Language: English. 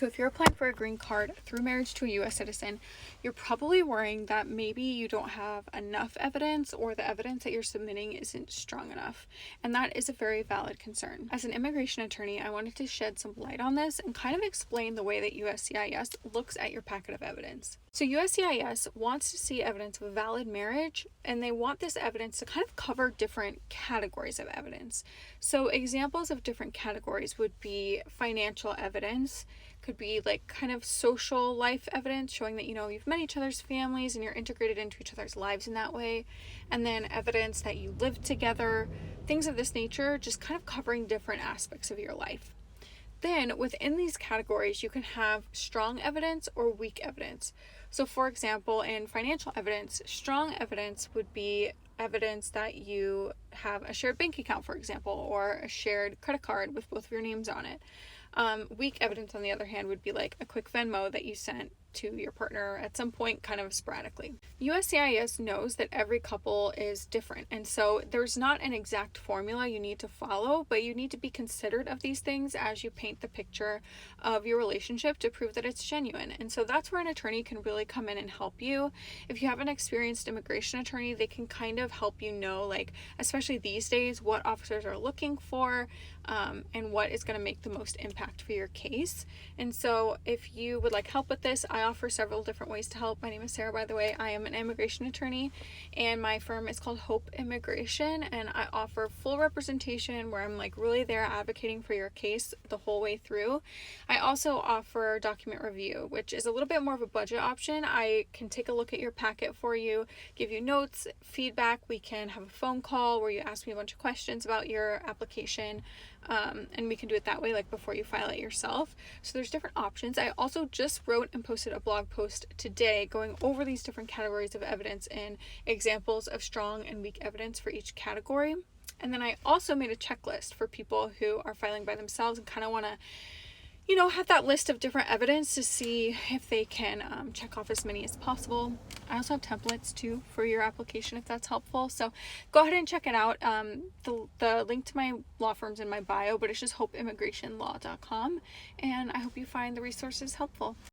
So if you're applying for a green card through marriage to a US citizen, you're probably worrying that maybe you don't have enough evidence or the evidence that you're submitting isn't strong enough. And that is a very valid concern. As an immigration attorney, I wanted to shed some light on this and kind of explain the way that USCIS looks at your packet of evidence. So USCIS wants to see evidence of a valid marriage, and they want this evidence to kind of cover different categories of evidence. So examples of different categories would be financial evidence, could be like kind of social life evidence showing that you've met each other's families and you're integrated into each other's lives in that way, and then evidence that you live together, things of this nature, just kind of covering different aspects of your life. Then within these categories, you can have strong evidence or weak evidence. So for example, in financial evidence, strong evidence would be evidence that you have a shared bank account, for example, or a shared credit card with both of your names on it. Weak evidence, on the other hand, would be like a quick Venmo that you sent to your partner at some point, kind of sporadically. USCIS knows that every couple is different, and so there's not an exact formula you need to follow, but you need to be considerate of these things as you paint the picture of your relationship to prove that it's genuine. And so that's where an attorney can really come in and help you. If you have an experienced immigration attorney, they can kind of help you know, like, especially these days, what officers are looking for, and what is going to make the most impact for your case. And so if you would like help with this, I offer several different ways to help. My name is Sarah, by the way. I am an immigration attorney, and my firm is called Hope Immigration, and I offer full representation where I'm like really there advocating for your case the whole way through. I also offer document review, which is a little bit more of a budget option. I can take a look at your packet for you, give you notes, feedback. We can have a phone call where you ask me a bunch of questions about your application, and we can do it that way, like before you file it yourself. So there's different options. I also just wrote and posted a blog post today going over these different categories of evidence and examples of strong and weak evidence for each category. And then I also made a checklist for people who are filing by themselves and kind of want to have that list of different evidence to see if they can check off as many as possible. I also have templates too for your application if that's helpful. So go ahead and check it out. The link to my law firm's in my bio, but it's just hopeimmigrationlaw.com. And I hope you find the resources helpful.